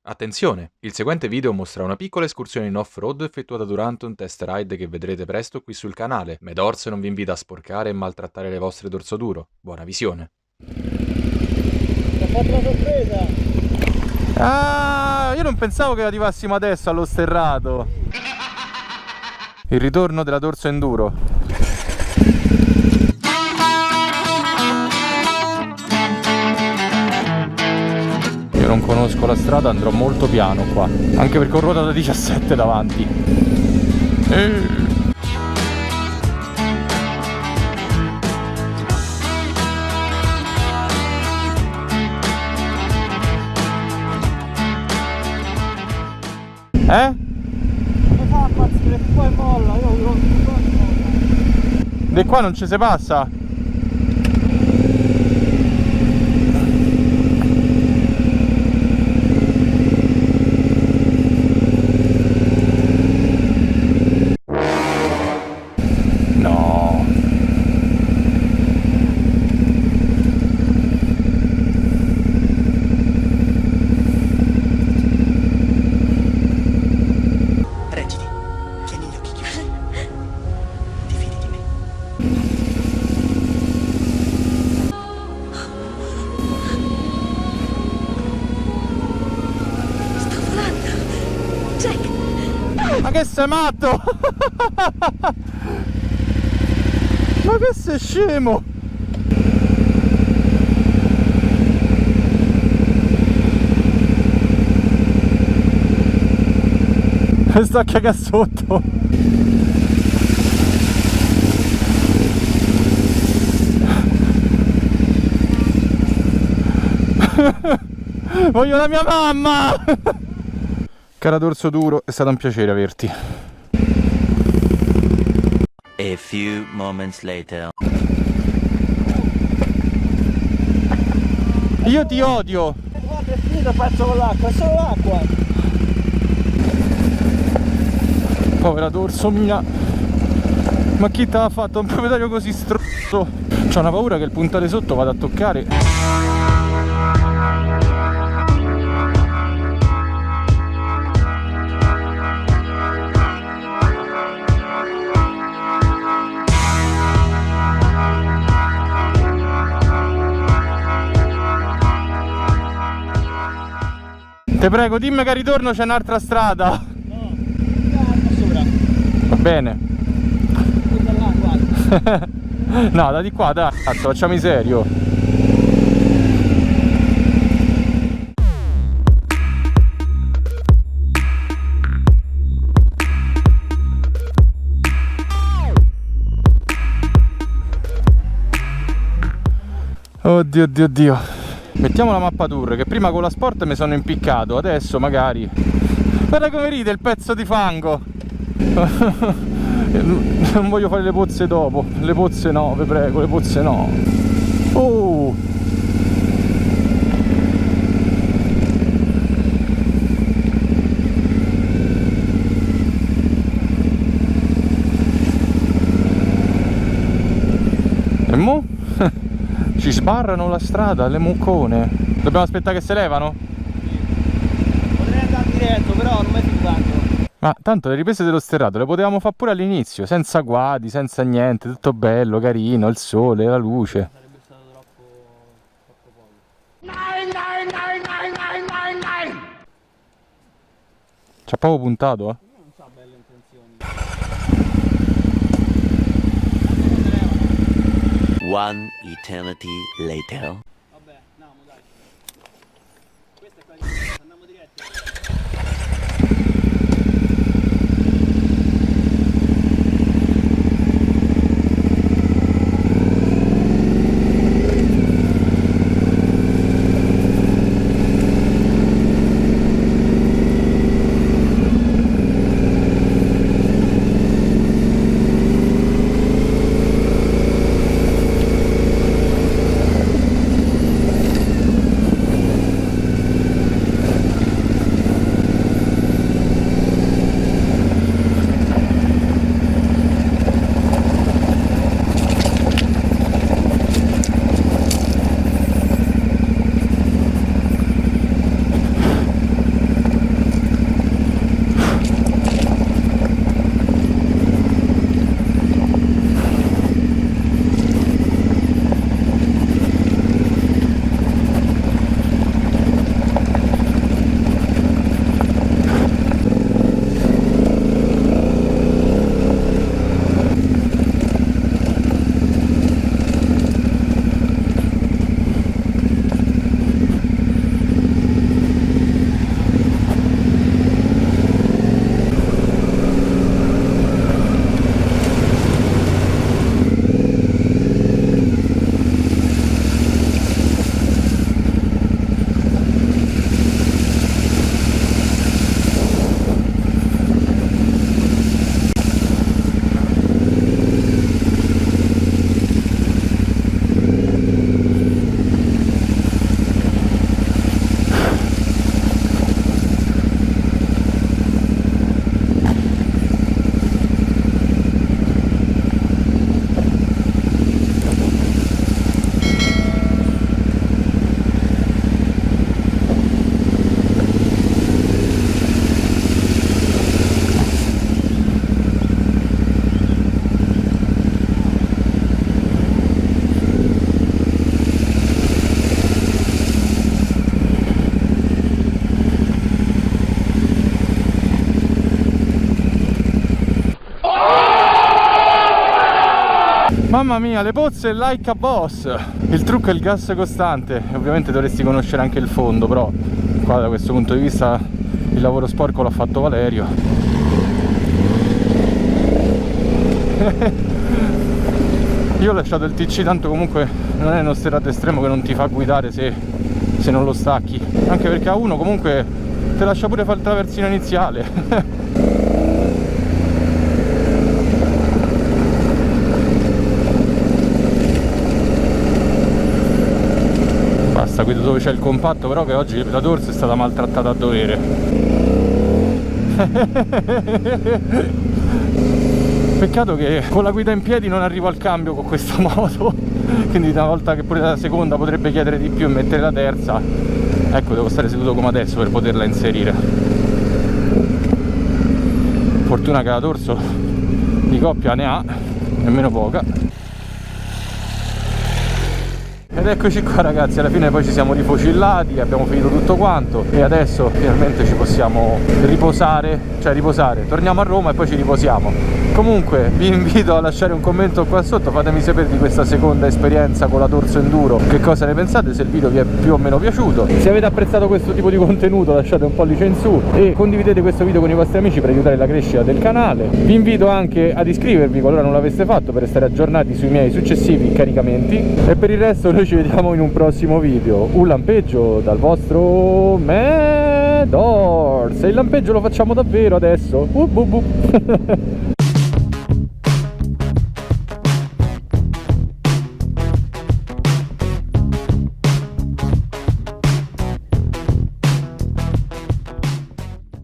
Attenzione! Il seguente video mostra una piccola escursione in off-road effettuata durante un test ride che vedrete presto qui sul canale. Medorse non vi invita a sporcare e maltrattare le vostre dorso duro. Buona visione! Ti ho fatto una sorpresa! Ah, io non pensavo che arrivassimo adesso allo sterrato. Il ritorno della Dorso Enduro. Io non conosco la strada, andrò molto piano qua, anche perché ho ruota da 17 davanti. Come fa a partire qua e molla? Io non Di qua non ci si passa? No. Reggiti, tieni gli occhi chiusi. Ti fidi di me? Sto volando! Jack! Ma che sei matto? Ma che sei scemo? Mi sta a cagare sotto. Voglio la mia mamma! Cara Dorso Duro, è stato un piacere averti. A few moments later. Io ti odio! guarda, è finito il pezzo con l'acqua, è solo l'acqua! Povera Dorso mia! Ma chi te l'ha fatto? Un proprietario così stronzo! C'ho una paura che il puntale sotto vada a toccare. Te prego, dimmi che al ritorno c'è un'altra strada. No, guarda sopra, Va bene. da là, guarda. No, da di qua, dai, cazzo, facciamo serio. Oddio, oddio, oddio. Mettiamo la mappa tour, che prima con la sport mi sono impiccato, adesso magari... Guarda come ride il pezzo di fango! Non voglio fare le pozze dopo, le pozze no, vi prego, le pozze no. Oh! E mo? Ci sbarrano la strada, le muccone. Dobbiamo aspettare che se levano? Potrei andare diretto, però non mi fido tanto. Ma tanto le riprese dello sterrato le potevamo fare pure all'inizio, senza guadi, senza niente, tutto bello, carino, il sole, la luce. Sarebbe stato troppo poco. Ci ha proprio puntato, Non so belle intenzioni. One eternity later. Vabbè, andiamo dai. Questa è quella di andiamo diretti. Mamma mia, le pozze like a boss. Il trucco è il gas costante. Ovviamente dovresti conoscere anche il fondo, però qua da questo punto di vista il lavoro sporco l'ha fatto Valerio. Io ho lasciato il TC, tanto comunque non è uno sterrato estremo che non ti fa guidare se non lo stacchi, anche perché a uno comunque ti lascia pure fare il traversino iniziale. Basta, qui dove c'è il compatto, però che oggi la dorsa è stata maltrattata a dovere. Peccato che con la guida in piedi non arrivo al cambio con questa moto, quindi una volta che pure la seconda potrebbe chiedere di più e mettere la terza, ecco, devo stare seduto come adesso per poterla inserire. Fortuna che la dorso di coppia ne ha, nemmeno poca. Ed eccoci qua ragazzi, alla fine poi ci siamo rifocillati, abbiamo finito tutto quanto e adesso finalmente ci possiamo riposare, torniamo a Roma e poi ci riposiamo. Comunque vi invito a lasciare un commento qua sotto, fatemi sapere di questa seconda esperienza con la Dorso Enduro, che cosa ne pensate, se il video vi è più o meno piaciuto. Se avete apprezzato questo tipo di contenuto lasciate un pollice in su e condividete questo video con i vostri amici per aiutare la crescita del canale. Vi invito anche ad iscrivervi qualora non l'aveste fatto per restare aggiornati sui miei successivi caricamenti e per il resto noi ci vediamo in un prossimo video. Un lampeggio dal vostro Medors, e il lampeggio lo facciamo davvero adesso.